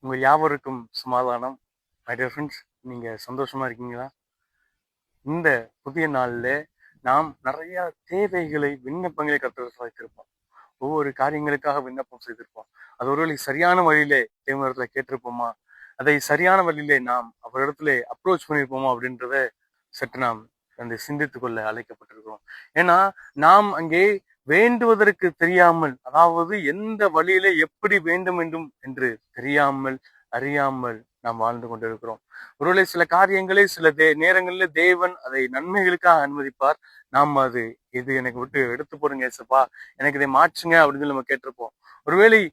உங்கள் யாவருக்கும் சமாதானம். மை டியர் ஃப்ரெண்ட்ஸ், நீங்கள் சந்தோஷமா இருக்கீங்களா? இந்த புதிய நாளில் நாம் நிறைய தேவைகளை விண்ணப்பங்களை கர்த்தர் சாதித்திருப்போம். ஒவ்வொரு காரியங்களுக்காக விண்ணப்பம் செய்திருப்போம். அது ஒருவேளை சரியான வழியிலே தேவனிடத்துல கேட்டிருப்போமா? அதை சரியான வழியிலே நாம் அவரிடத்துல அப்ரோச் பண்ணியிருப்போமா அப்படின்றத சற்று நாம் அந்த சிந்தித்துக் கொள்ள அழைக்கப்பட்டிருக்கிறோம். ஏன்னா நாம் அங்கே வேண்டுவதற்கு தெரியாமல், அதாவது எந்த வழியிலே எப்படி வேண்டும் என்று தெரியாமல் அறியாமல் நாம் வாழ்ந்து கொண்டிருக்கிறோம். ஒருவேளை சில காரியங்களை சில நேரங்களில் தேவன் அதை நன்மைகளுக்காக அனுமதிப்பார். நாம் அது இது எனக்கு விட்டு எடுத்து போடுங்க ஏசப்பா, எனக்கு இதை மாற்றுங்க அப்படின்னு சொல்லி நம்ம கேட்டிருப்போம். ஒருவேளை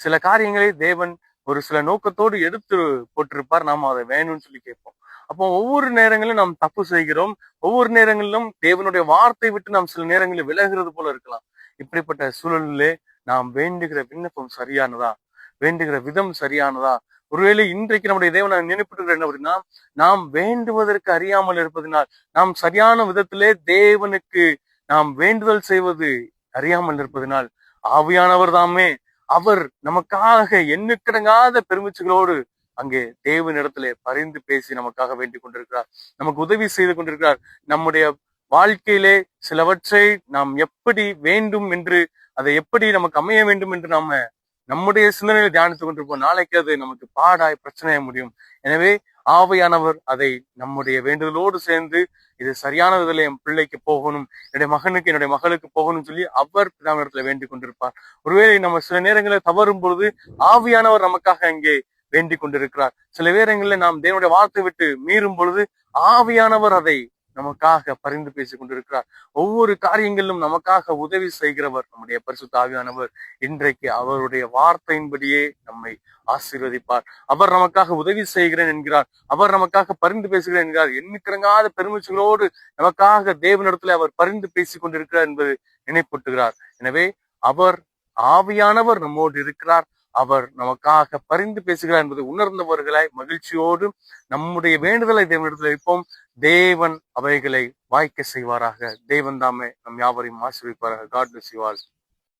சில காரியங்களை தேவன் ஒரு சில நோக்கத்தோடு எடுத்து போட்டிருப்பார், நாம் அதை வேணும்னு சொல்லி கேட்போம். அப்போ ஒவ்வொரு நேரங்களிலும் நாம் தப்பு செய்கிறோம். ஒவ்வொரு நேரங்களிலும் தேவனுடைய வார்த்தை விட்டு நாம் சில நேரங்களில் விலகிறது போல இருக்கலாம். இப்படிப்பட்ட சூழலிலே நாம் வேண்டுகிற விண்ணப்பம் சரியானதா? வேண்டுகிற விதம் சரியானதா? ஒருவேளை இன்றைக்கு நம்முடைய தேவனை நினைப்பிட்டு என்ன அப்படின்னா, நாம் வேண்டுவதற்கு அறியாமல் இருப்பதனால், நாம் சரியான விதத்திலே தேவனுக்கு நாம் வேண்டுதல் செய்வது அறியாமல் இருப்பதனால், ஆவியானவர் தாமே அவர் நமக்காக எண்ணுக்கிடங்காத பெருமிச்சுகளோடு அங்கே தேவனிடத்திலே பரிந்து பேசி நமக்காக வேண்டிக் கொண்டிருக்கிறார். நமக்கு உதவி செய்து கொண்டிருக்கிறார். நம்முடைய வாழ்க்கையிலே சிலவற்றை நாம் எப்படி வேண்டும் என்று, அதை எப்படி நமக்கு அமைய வேண்டும் என்று நாம நம்முடைய சிந்தனையில் தியானித்துக் கொண்டிருப்போம். நாளைக்கு அது நமக்கு பாடாய் பிரச்சனைய முடியும். எனவே ஆவியானவர் அதை நம்முடைய வேண்டுதலோடு சேர்ந்து, இது சரியான விதத்தில் என் பிள்ளைக்கு போகணும், என்னுடைய மகனுக்கு என்னுடைய மகளுக்கு போகணும்னு சொல்லி அவர் பிதாவிடத்துல வேண்டிக் கொண்டிருப்பார். ஒருவேளை நம்ம சில நேரங்களில் தவறும் பொழுது ஆவியானவர் நமக்காக அங்கே வேண்டிக் கொண்டிருக்கிறார். சில நேரங்களில் நாம் தேவனுடைய வார்த்தை விட்டு மீறும் பொழுது ஆவியானவர் அதை நமக்காக பரிந்து பேசிக் கொண்டிருக்கிறார். ஒவ்வொரு காரியங்களிலும் நமக்காக உதவி செய்கிறவர் நம்முடைய பரிசுத்த ஆவியானவர். இன்றைக்கு அவருடைய வார்த்தையின்படியே நம்மை ஆசீர்வதிப்பார். அவர் நமக்காக உதவி செய்கிறேன் என்கிறார். அவர் நமக்காக பரிந்து பேசுகிறேன் என்கிறார். எண்ணிக்கிறங்காத பெருமிச்சுகளோடு நமக்காக தேவனிடத்துல அவர் பரிந்து பேசிக் கொண்டிருக்கிறார் என்பது நினைப்பூட்டுகிறார். எனவே அவர் ஆவியானவர் நம்மோடு இருக்கிறார். அவர் நமக்காக பரிந்து பேசுகிறார் என்பதை உணர்ந்தவர்களாய் மகிழ்ச்சியோடு நம்முடைய வேண்டுதலை தேவனிடத்தில் வைப்போம். தேவன் அவைகளை வாய்க்க செய்வாராக. தேவன் தாமே நம் யாவரையும் ஆசீர்வதிப்பாராக. God bless you all.